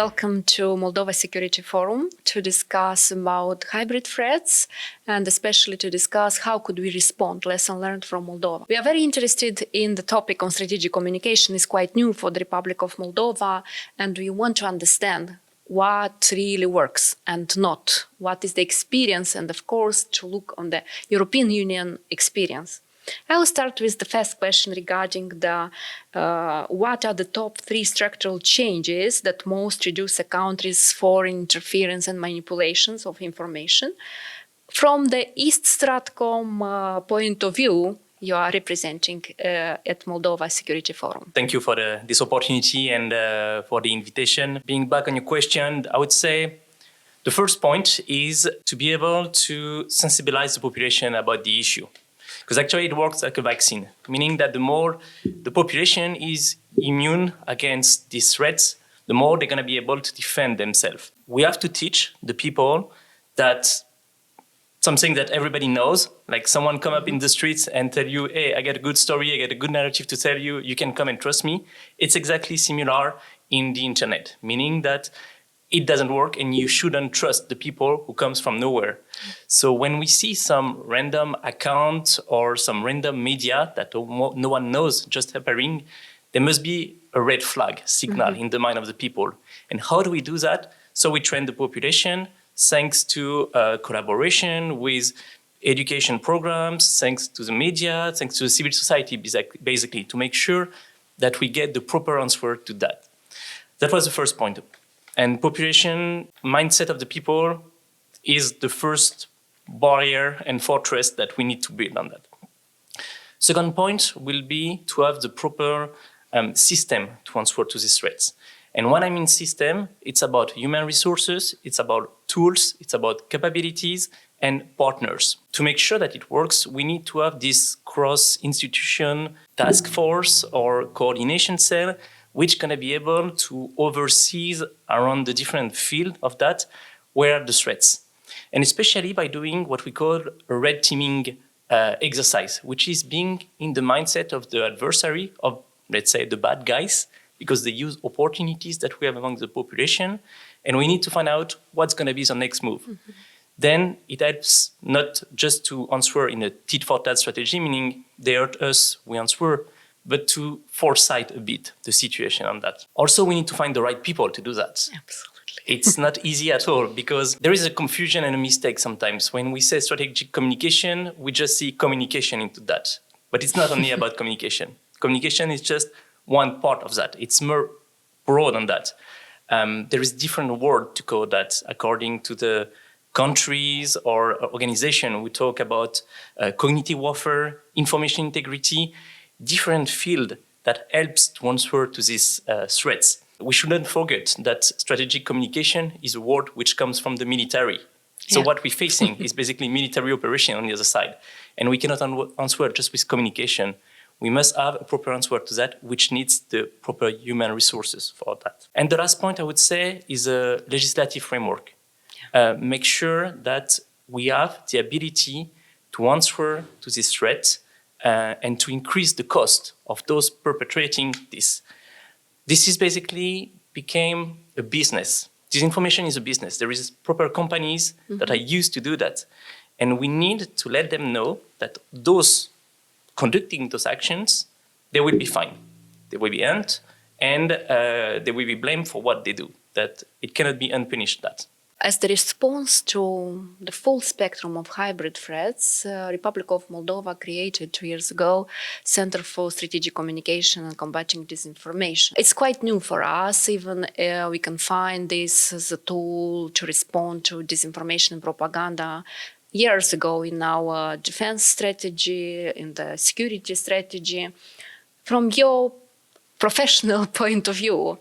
Welcome to Moldova Security Forum to discuss about hybrid threats and especially to discuss how could we respond, lesson learned from Moldova. We are very interested in the topic on strategic communication. It's quite new for the Republic of Moldova, and we want to understand what really works and not, what is the experience, and of course to look on the European Union experience. I will start with the first question regarding the what are the top 3 structural changes that most reduce a country's foreign interference and manipulations of information. From the East StratCom point of view, you are representing at Moldova Security Forum. Thank you for this opportunity and for the invitation. Being back on your question, I would say the first point is to be able to sensibilize the population about the issue. Because actually it works like a vaccine, meaning that the more the population is immune against these threats, the more they're going to be able to defend themselves. We have to teach the people that something that everybody knows, like someone come up in the streets and tell you, hey, I got a good story, I got a good narrative to tell you, you can come and trust me. It's exactly similar in the internet, meaning that it doesn't work and you shouldn't trust the people who comes from nowhere. So when we see some random account or some random media that no one knows just appearing, there must be a red flag signal in the mind of the people. And how do we do that? So we train the population thanks to collaboration with education programs, thanks to the media, thanks to the civil society, basically, to make sure that we get the proper answer to that. That was the first point. And population mindset of the people is the first barrier and fortress that we need to build on that. Second point will be to have the proper system to answer to these threats. And when I mean system, it's about human resources, it's about tools, it's about capabilities and partners. To make sure that it works, we need to have this cross-institution task force or coordination cell which going to be able to oversee around the different field of that, where are the threats. And especially by doing what we call a red teaming exercise, which is being in the mindset of the adversary, of, let's say, the bad guys, because they use opportunities that we have among the population, and we need to find out what's going to be the next move. Then it helps not just to answer in a tit-for-tat strategy, meaning they hurt us, we answer, but to foresight a bit the situation on that. Also, we need to find the right people to do that. Absolutely. It's not easy at all because there is a confusion and a mistake sometimes. When we say strategic communication, we just see communication into that. But it's not only about communication. Communication is just one part of that. It's more broad than that. There is different word to call that according to the countries or organization. We talk about cognitive warfare, information integrity, different field that helps to answer to these threats. We shouldn't forget that strategic communication is a word which comes from the military. So what we're facing is basically military operation on the other side. And we cannot answer just with communication. We must have a proper answer to that, which needs the proper human resources for that. And the last point I would say is a legislative framework. Make sure that we have the ability to answer to this threat and to increase the cost of those perpetrating this. This is basically became a business. Disinformation is a business. There is proper companies that are used to do that. And we need to let them know that those conducting those actions, they will be fined. They will be earned and they will be blamed for what they do. That it cannot be unpunished that. As the response to the full spectrum of hybrid threats, Republic of Moldova created 2 years ago Center for Strategic Communication and Combating Disinformation. It's quite new for us, even we can find this as a tool to respond to disinformation and propaganda years ago in our defense strategy, in the security strategy. From your professional point of view,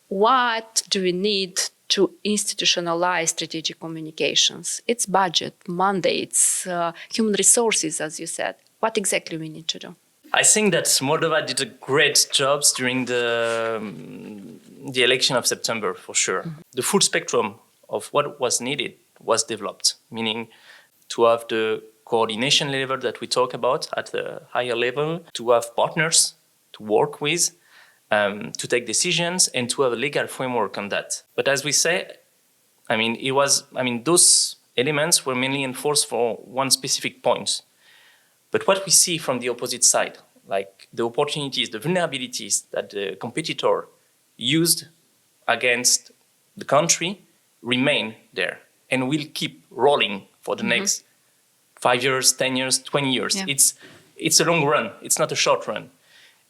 what do we need to institutionalize strategic communications? It's budget, mandates, human resources, as you said. What exactly we need to do? I think that Moldova did a great job during the election of September, for sure. The full spectrum of what was needed was developed, meaning to have the coordination level that we talk about at the higher level, to have partners to work with, to take decisions and to have a legal framework on that. But as we say, those elements were mainly enforced for one specific point. But what we see from the opposite side, like the opportunities, the vulnerabilities that the competitor used against the country remain there and will keep rolling for the next 5 years, 10 years, 20 years. Yeah. It's a long run. It's not a short run.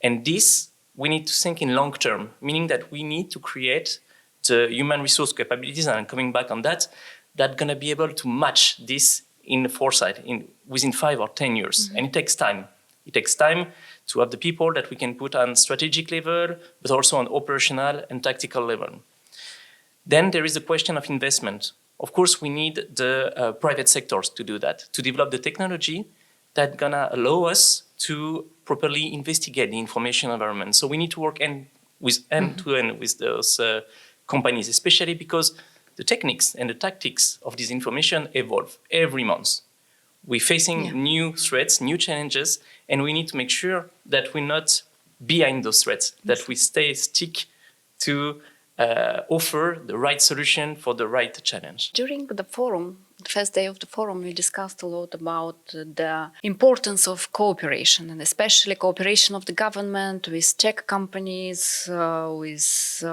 And this, we need to think in long term, meaning that we need to create the human resource capabilities, and I'm coming back on that going to be able to match this in foresight within 5 or 10 years. And it takes time. It takes time to have the people that we can put on strategic level, but also on operational and tactical level. Then there is the question of investment. Of course, we need the private sectors to do that, to develop the technology that's gonna allow us to properly investigate the information environment. So we need to work end to end with those companies, especially because the techniques and the tactics of this information evolve every month. We're facing new threats, new challenges, and we need to make sure that we're not behind those threats, that we stick to offer the right solution for the right challenge. During the forum, the first day of the forum, we discussed a lot about the importance of cooperation, and especially cooperation of the government with tech companies, with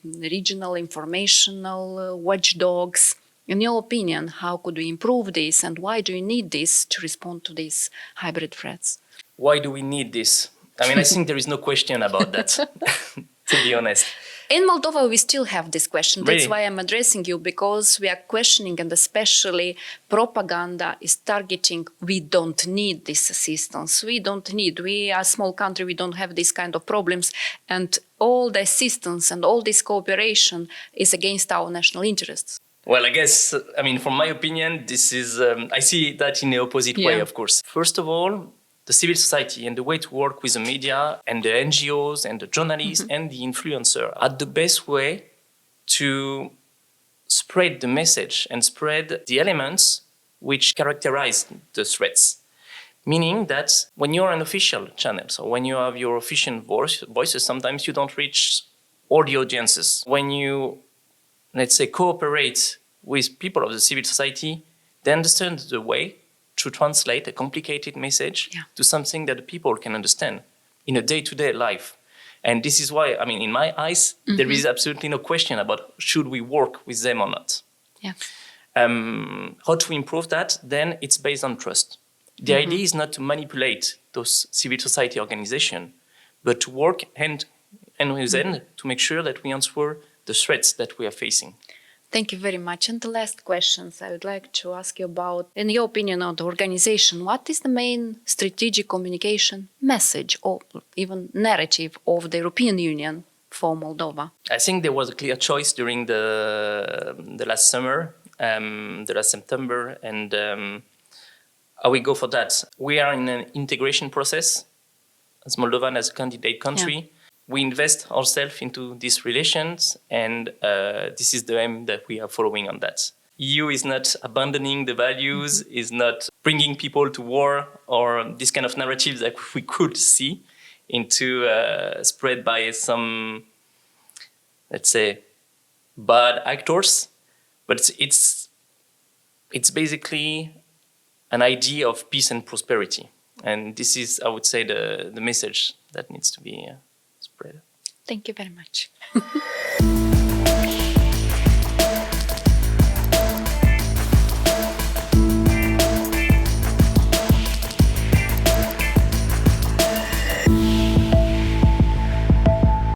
regional informational watchdogs. In your opinion, how could we improve this, and why do you need this to respond to these hybrid threats? Why do we need this? I think there is no question about that, to be honest. In Moldova, we still have this question. Really? That's why I'm addressing you, because we are questioning, and especially propaganda is targeting, we don't need this assistance. We are a small country, we don't have these kind of problems. And all the assistance and all this cooperation is against our national interests. Well, I guess, from my opinion, this is, I see that in the opposite way, of course. First of all, the civil society and the way to work with the media and the NGOs and the journalists and the influencer are the best way to spread the message and spread the elements which characterize the threats. Meaning that when you're an official channel, so when you have your official voices, sometimes you don't reach all the audiences. When you, let's say, cooperate with people of the civil society, they understand the way to translate a complicated message to something that the people can understand in a day-to-day life. And this is why, in my eyes, there is absolutely no question about should we work with them or not. Yeah. How to improve that? Then it's based on trust. The idea is not to manipulate those civil society organizations, but to work hand in hand to make sure that we answer the threats that we are facing. Thank you very much. And the last questions I would like to ask you about, in your opinion on the organization, what is the main strategic communication message or even narrative of the European Union for Moldova? I think there was a clear choice during the last summer, the last September, and how we go for that. We are in an integration process as Moldova, as a candidate country. Yeah. We invest ourselves into these relations, and this is the aim that we are following on that. EU is not abandoning the values, is not bringing people to war or this kind of narratives that we could see into spread by some, let's say, bad actors. But it's basically an idea of peace and prosperity. And this is, I would say, the message that needs to be spread. Thank you very much.